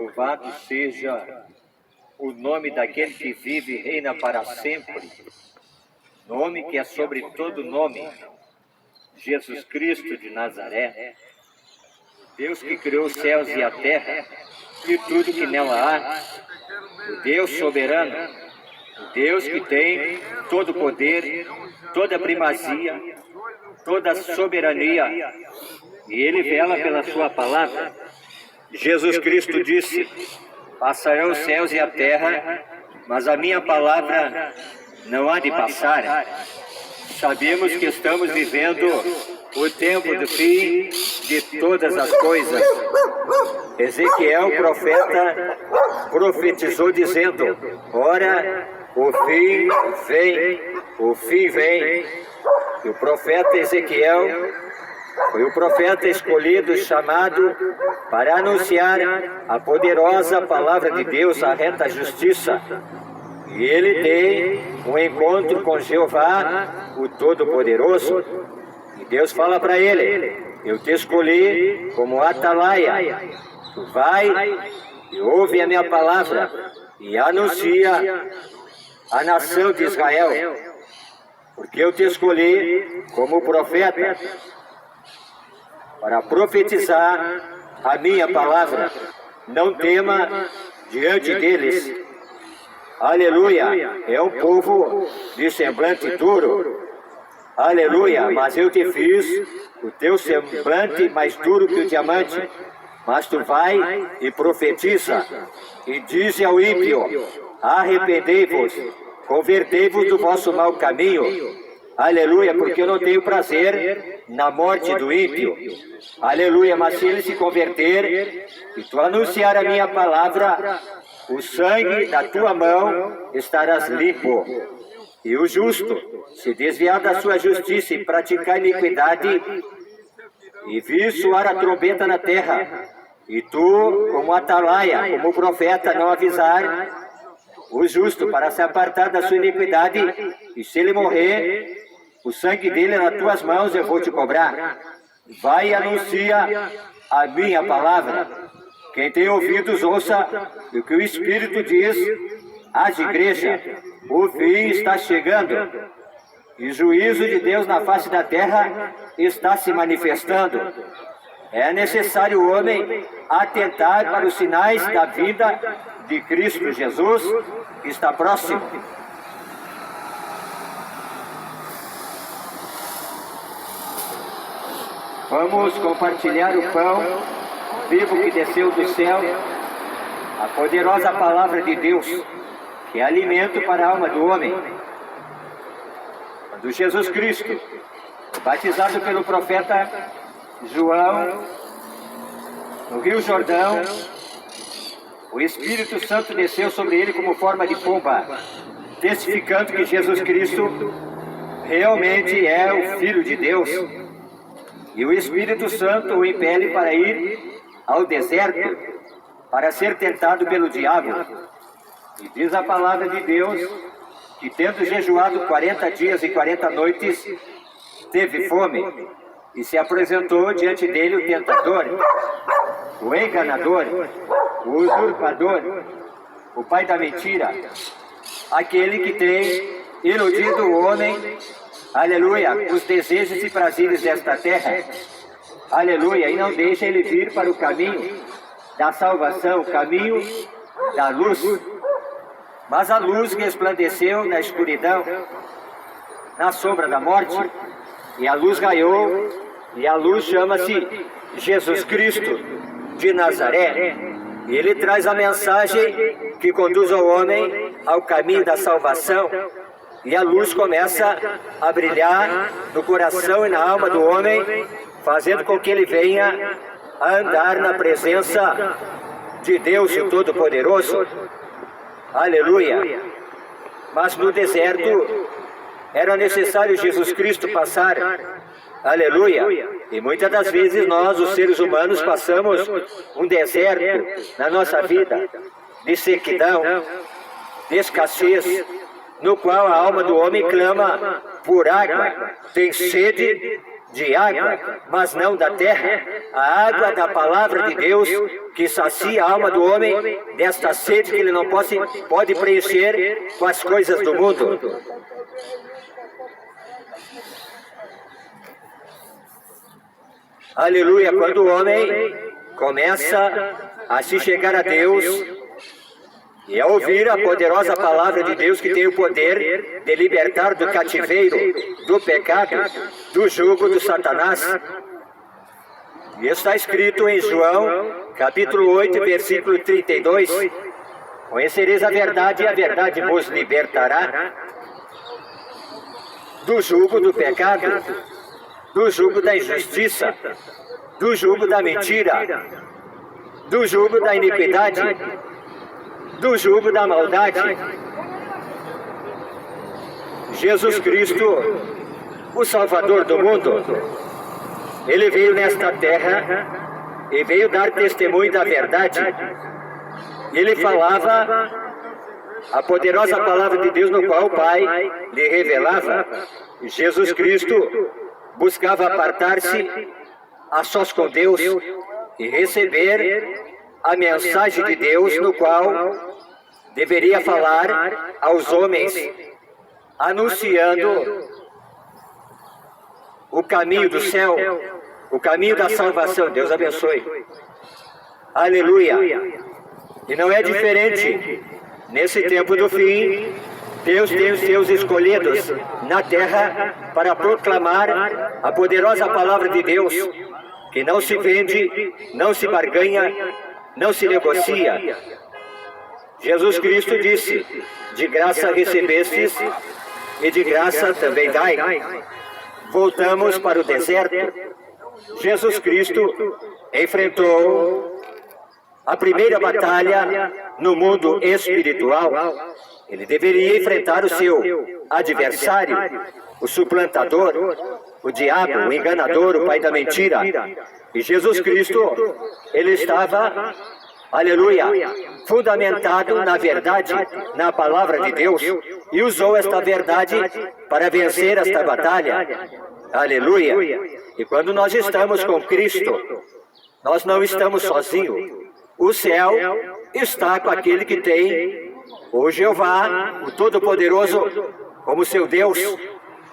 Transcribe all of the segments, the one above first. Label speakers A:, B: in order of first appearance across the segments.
A: Louvado seja o nome daquele que vive e reina para sempre, nome que é sobre todo nome, Jesus Cristo de Nazaré, Deus que criou os céus e a terra e tudo que nela há, o Deus soberano, o Deus que tem todo o poder, toda a primazia, toda a soberania, e Ele vela pela sua palavra. Jesus Cristo disse: passarão os céus e a terra, mas a minha palavra não há de passar. Sabemos que estamos vivendo o tempo do fim de todas as coisas. Ezequiel, profeta, profetizou dizendo: ora, o fim vem, o fim vem. E o profeta Ezequiel foi o profeta escolhido, chamado para anunciar a poderosa palavra de Deus, a reta justiça. E ele tem um encontro com Jeová, o Todo-Poderoso. E Deus fala para ele: eu te escolhi como atalaia. Tu vai e ouve a minha palavra e anuncia a nação de Israel. Porque eu te escolhi como profeta para profetizar a minha palavra. Não tema diante deles. Aleluia, é um povo de semblante duro. Aleluia, mas eu te fiz o teu semblante mais duro que o diamante. Mas tu vai e profetiza, e diz ao ímpio: arrependei-vos, convertei-vos do vosso mau caminho. Aleluia, porque eu não tenho prazer na morte do ímpio. Aleluia, mas se ele se converter e tu anunciar a minha palavra, o sangue da tua mão estarás limpo. E o justo se desviar da sua justiça e praticar iniquidade, e vir soar a trombeta na terra, e tu, como atalaia, como profeta, não avisar o justo para se apartar da sua iniquidade, e se ele morrer, o sangue dele nas tuas mãos eu vou te cobrar. Vai e anuncia a minha palavra. Quem tem ouvidos, ouça o que o Espírito diz às igrejas. O fim está chegando, e o juízo de Deus na face da terra está se manifestando. É necessário o homem atentar para os sinais da vida de Cristo Jesus, que está próximo. Vamos compartilhar o pão vivo que desceu do céu, a poderosa palavra de Deus, que é alimento para a alma do homem. Quando Jesus Cristo, batizado pelo profeta João, no Rio Jordão, o Espírito Santo desceu sobre ele como forma de pomba, testificando que Jesus Cristo realmente é o Filho de Deus. E o Espírito Santo o impele para ir ao deserto, para ser tentado pelo diabo. E diz a palavra de Deus que, tendo jejuado 40 dias e 40 noites, teve fome, e se apresentou diante dele o tentador, o enganador, o usurpador, o pai da mentira, aquele que tem iludido o homem, aleluia, os desejos e prazeres desta terra, aleluia, e não deixa ele vir para o caminho da salvação, o caminho da luz. Mas a luz resplandeceu na escuridão, na sombra da morte, e a luz raiou, e a luz chama-se Jesus Cristo de Nazaré. E ele traz a mensagem que conduz o homem ao caminho da salvação. E a luz começa a brilhar no coração e na alma do homem, fazendo com que ele venha a andar na presença de Deus, o Todo-Poderoso. Aleluia! Mas no deserto era necessário Jesus Cristo passar. Aleluia! E muitas das vezes nós, os seres humanos, passamos um deserto na nossa vida, de sequidão, de escassez, no qual a alma do homem clama por água, tem sede de água, mas não da terra, a água da palavra de Deus, que sacia a alma do homem desta sede que ele não pode preencher com as coisas do mundo. Aleluia, quando o homem começa a se chegar a Deus e a ouvir a poderosa palavra de Deus, que tem o poder de libertar do cativeiro, do pecado, do jugo do Satanás. E está escrito em João, capítulo 8, versículo 32, conhecereis a verdade e a verdade vos libertará do jugo do pecado, do jugo da injustiça, do jugo da mentira, do jugo da iniquidade, do jugo da maldade. Jesus Cristo, o Salvador do mundo, Ele veio nesta terra e veio dar testemunho da verdade. Ele falava a poderosa palavra de Deus, no qual o Pai lhe revelava. Jesus Cristo buscava apartar-se a sós com Deus e receber a mensagem de Deus, no qual deveria falar aos homens, anunciando o caminho do céu, o caminho da salvação. Deus abençoe. Aleluia. E não é diferente nesse tempo do fim. Deus tem os seus escolhidos na terra para proclamar a poderosa palavra de Deus, que não se vende, não se barganha, não se negocia. Jesus Cristo disse: de graça recebestes e de graça também dai. Voltamos para o deserto. Jesus Cristo enfrentou a primeira batalha no mundo espiritual. Ele deveria enfrentar o seu adversário, o suplantador, o diabo, o enganador, o pai da mentira. E Jesus Cristo, Ele estava, aleluia, fundamentado na verdade, na palavra de Deus, e usou esta verdade para vencer esta batalha. Aleluia. E quando nós estamos com Cristo, nós não estamos sozinhos. O céu está com aquele que tem o Jeová, o Todo-Poderoso, como seu Deus,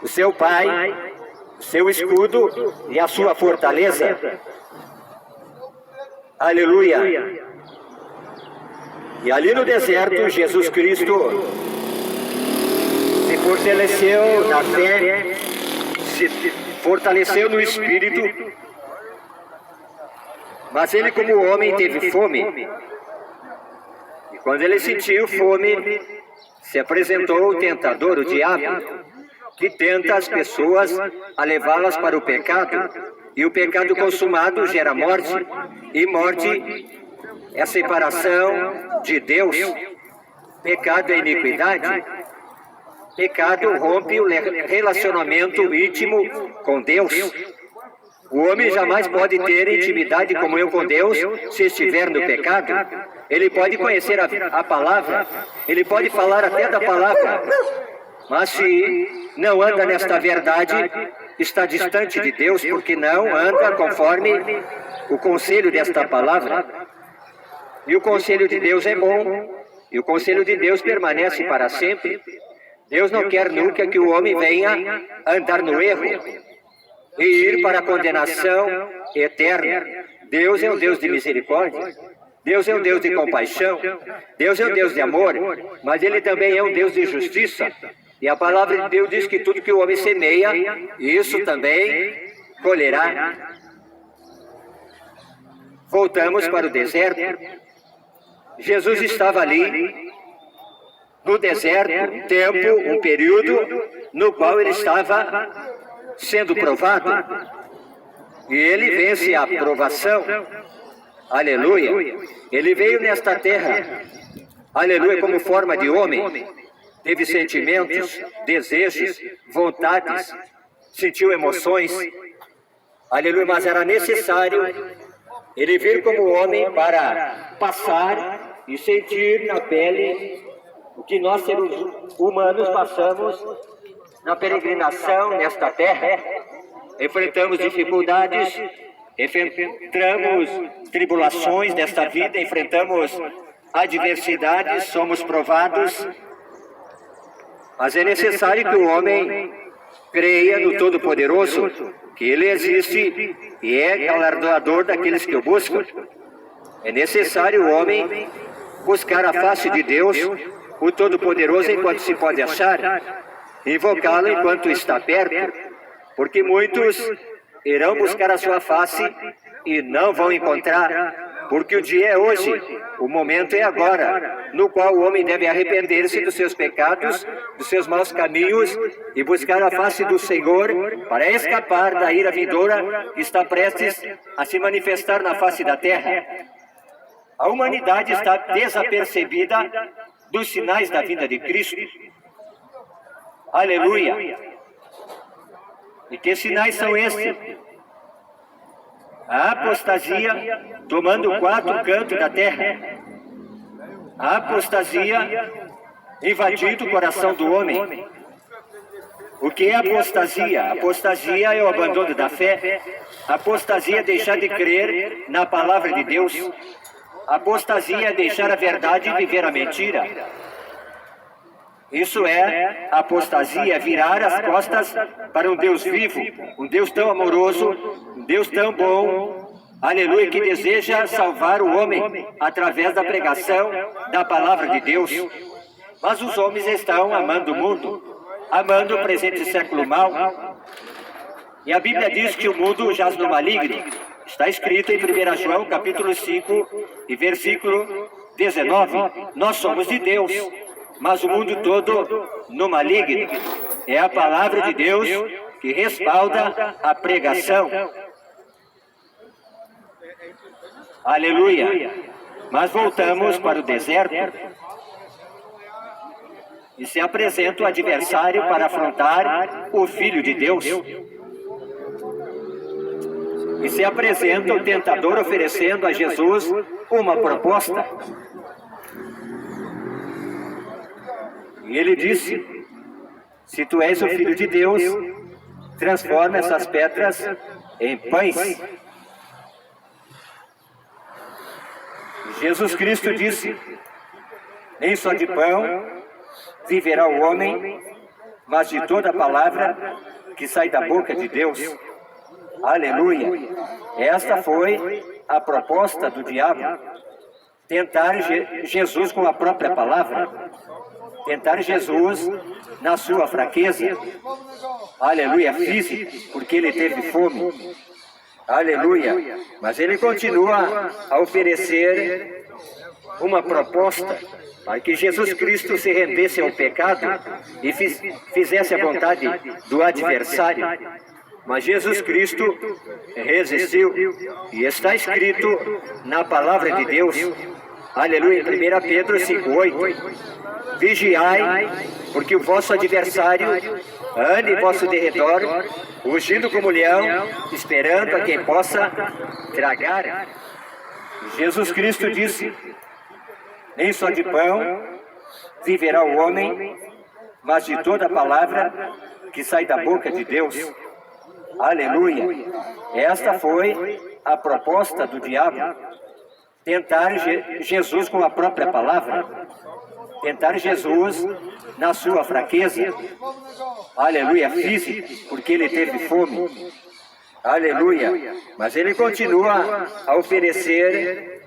A: o seu Pai, o seu escudo e a sua fortaleza. Aleluia. E ali no deserto, Jesus Cristo se fortaleceu na fé, se fortaleceu no Espírito, mas ele, como homem, teve fome. E quando ele sentiu fome, se apresentou o tentador, o diabo, que tenta as pessoas a levá-las para o pecado. E o pecado consumado gera morte, e morte é a separação de Deus. Pecado é iniquidade. Pecado rompe o relacionamento íntimo com Deus. O homem jamais pode ter intimidade e comunhão com Deus se estiver no pecado. Ele pode conhecer a palavra, ele pode falar até da palavra, mas se não anda nesta verdade, está distante de Deus, porque não anda conforme o conselho desta palavra. E o conselho de Deus é bom, e o conselho de Deus permanece para sempre. Deus não quer nunca que o homem venha andar no erro e ir para a condenação eterna. Deus é um Deus de misericórdia, Deus é um Deus de compaixão, Deus é um Deus de amor, mas Ele também é um Deus de justiça. E a palavra de Deus diz que tudo que o homem semeia, isso também colherá. Voltamos para o deserto. Jesus estava ali no deserto, um tempo, um período no qual ele estava sendo provado. E ele vence a provação. Aleluia. Ele veio nesta terra, aleluia, como forma de homem. Teve sentimentos, desejos, vontades, sentiu emoções. Aleluia, mas era necessário ele vir como homem para passar e sentir na pele o que nós, seres humanos, passamos na peregrinação nesta terra. enfrentamos dificuldades, enfrentamos tribulações desta vida, enfrentamos adversidades, somos provados, mas é necessário que o homem creia no Todo-Poderoso, que Ele existe e é galardoador daqueles que o buscam. É necessário o homem buscar a face de Deus, o Todo-Poderoso, enquanto se pode achar, invocá-lo enquanto está perto, porque muitos irão buscar a sua face e não vão encontrar, porque o dia é hoje, o momento é agora, no qual o homem deve arrepender-se dos seus pecados, dos seus maus caminhos e buscar a face do Senhor para escapar da ira vindoura que está prestes a se manifestar na face da terra. A humanidade está desapercebida dos sinais da vinda de Cristo. Aleluia! E que sinais são estes? A apostasia tomando o quarto canto da terra. A apostasia invadindo o coração do homem. O que é apostasia? Apostasia é o abandono da fé. Apostasia é deixar de crer na palavra de Deus. Apostasia é deixar a verdade e viver a mentira. Isso é apostasia, virar as costas para um Deus vivo, um Deus tão amoroso, um Deus tão bom, aleluia, que deseja salvar o homem através da pregação da palavra de Deus. Mas os homens estão amando o mundo, amando o presente século mal. E a Bíblia diz que o mundo jaz no maligno. Está escrito em 1 João capítulo 5 e versículo 19. Nós somos de Deus, mas o mundo todo no maligno. É a palavra de Deus que respalda a pregação. Aleluia! Mas voltamos para o deserto. E se apresenta o adversário para afrontar o Filho de Deus. E se apresenta o tentador oferecendo a Jesus uma proposta. E ele disse: se tu és o Filho de Deus, transforma essas pedras em pães. Jesus Cristo disse: nem só de pão viverá o homem, mas de toda a palavra que sai da boca de Deus. Aleluia! Esta foi a proposta do diabo. Tentar Jesus com a própria palavra. Tentar Jesus na sua fraqueza. Aleluia, física, porque ele teve fome. Aleluia. Mas ele continua a oferecer uma proposta para que Jesus Cristo se rendesse ao pecado e fizesse a vontade do adversário. Mas Jesus Cristo resistiu, e está escrito na palavra de Deus, aleluia, em 1 Pedro 5,8, vigiai, porque o vosso adversário anda em vosso derredor, rugindo como leão, esperando a quem possa tragar. Jesus Cristo disse: nem só de pão viverá o homem, mas de toda a palavra que sai da boca de Deus. Aleluia! Esta foi a proposta do diabo. Tentar Jesus com a própria palavra. Tentar Jesus na sua fraqueza. Aleluia, física, porque ele teve fome. Aleluia! Mas ele continua a oferecer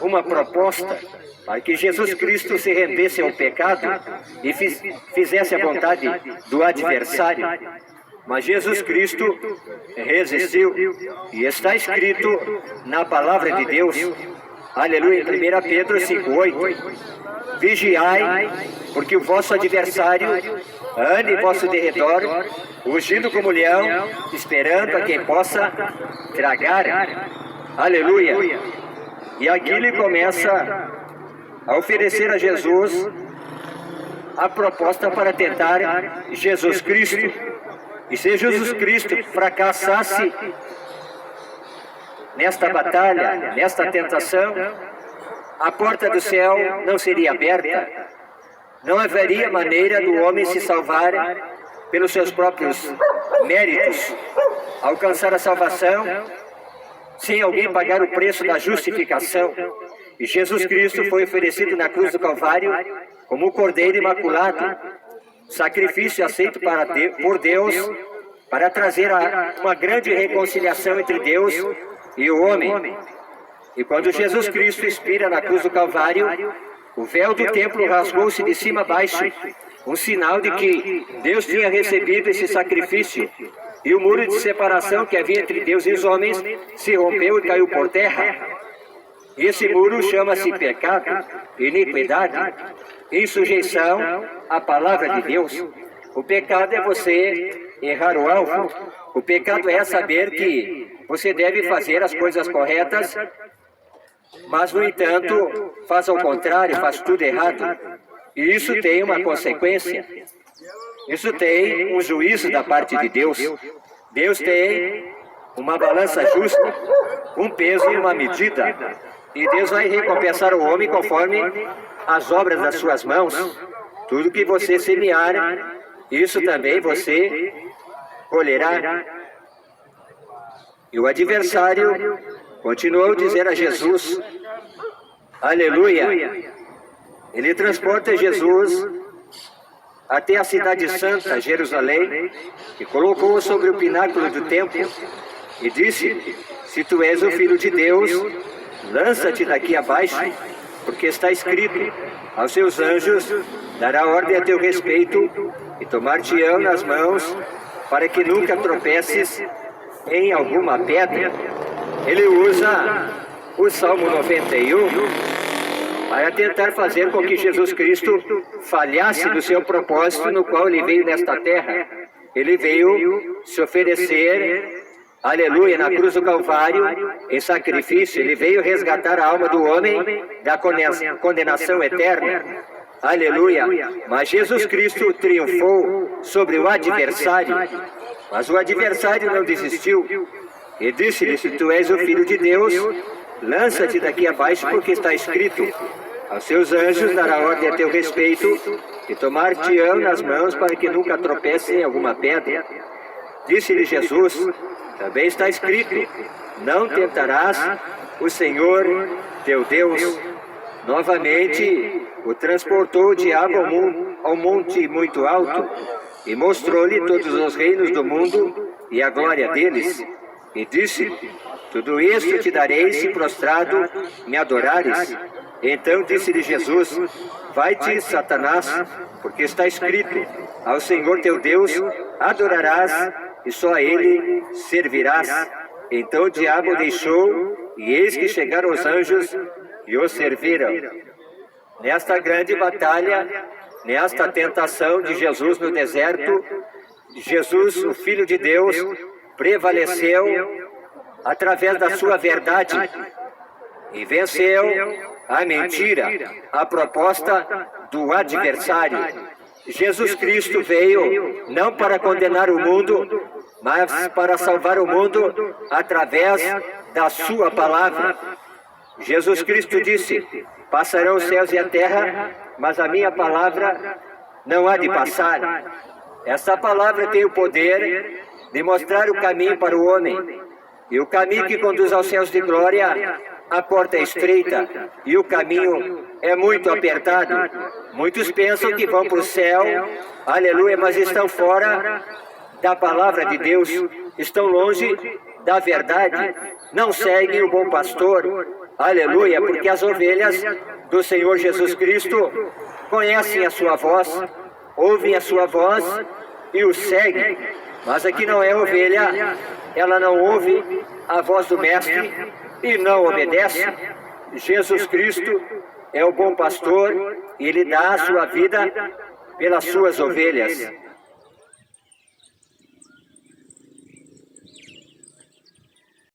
A: uma proposta para que Jesus Cristo se rendesse ao pecado e fizesse a vontade do adversário. Mas Jesus Cristo resistiu, e está escrito na palavra de Deus, aleluia, em 1 Pedro 5,8, vigiai, porque o vosso adversário anda em vosso derredor, rugindo como leão, esperando a quem possa tragar. Aleluia! E aqui ele começa a oferecer a Jesus a proposta para tentar Jesus Cristo. E se Jesus Cristo fracassasse nesta batalha, nesta tentação, a porta do céu não seria aberta. Não haveria maneira do homem se salvar pelos seus próprios méritos. alcançar a salvação sem alguém pagar o preço da justificação. E Jesus Cristo foi oferecido na cruz do Calvário como um cordeiro imaculado, sacrifício aceito por Deus, para trazer uma grande reconciliação entre Deus e o homem. E quando Jesus Cristo expira na cruz do Calvário, o véu do templo rasgou-se de cima a baixo, um sinal de que Deus tinha recebido esse sacrifício. E o muro de separação que havia entre Deus e os homens se rompeu e caiu por terra. E esse muro chama-se pecado, iniquidade, insujeição à palavra de Deus. O pecado é você errar o alvo. O pecado é saber que você deve fazer as coisas corretas, mas, no entanto, faz ao contrário, faz tudo errado. E isso tem uma consequência. Isso tem um juízo da parte de Deus. Deus tem uma balança justa, um peso e uma medida. E Deus vai recompensar o homem conforme as obras das suas mãos. Tudo que você semear, isso também você colherá. E o adversário continuou a dizer a Jesus, aleluia. Ele transporta Jesus até a cidade santa, Jerusalém, e colocou-o sobre o pináculo do templo, e disse, se tu és o Filho de Deus, lança-te daqui abaixo, porque está escrito, aos seus anjos dará ordem a teu respeito, e tomar-te-ão nas mãos, para que nunca tropeces em alguma pedra. Ele usa o Salmo 91, para tentar fazer com que Jesus Cristo falhasse do seu propósito no qual ele veio nesta terra. Ele veio se oferecer, aleluia, na cruz do Calvário, em sacrifício. Ele veio resgatar a alma do homem da condenação eterna. Aleluia. Mas Jesus Cristo triunfou sobre o adversário. Mas o adversário não desistiu. E disse-lhe, se tu és o Filho de Deus, lança-te daqui abaixo, porque está escrito, aos seus anjos dará ordem a teu respeito, e tomar-te-ão nas mãos para que nunca tropece em alguma pedra. Disse-lhe Jesus, também está escrito, não tentarás o Senhor teu Deus. Novamente o transportou o diabo ao monte muito alto, e mostrou-lhe todos os reinos do mundo e a glória deles. E disse, tudo isto te darei se prostrado me adorares. Então disse-lhe Jesus, vai-te, Satanás, porque está escrito, ao Senhor teu Deus adorarás e só a Ele servirás. Então o diabo deixou, e eis que chegaram os anjos e o serviram. Nesta grande batalha, nesta tentação de Jesus no deserto, Jesus, o Filho de Deus, prevaleceu através da sua verdade e venceu a mentira, a proposta do adversário. Jesus Cristo veio não para condenar o mundo, mas para salvar o mundo através da sua palavra. Jesus Cristo disse, passarão os céus e a terra, mas a minha palavra não há de passar. Essa palavra tem o poder de mostrar o caminho para o homem. E o caminho que conduz aos céus de glória, a porta é estreita e o caminho é muito apertado. Muitos pensam que vão para o céu, aleluia, mas estão fora da palavra de Deus, estão longe da verdade, não seguem o bom pastor, aleluia, porque as ovelhas do Senhor Jesus Cristo conhecem a sua voz, ouvem a sua voz e o seguem. Mas aqui não é ovelha, ela não ouve a voz do Mestre e não obedece. Jesus Cristo é o bom pastor e Ele dá a sua vida pelas suas ovelhas.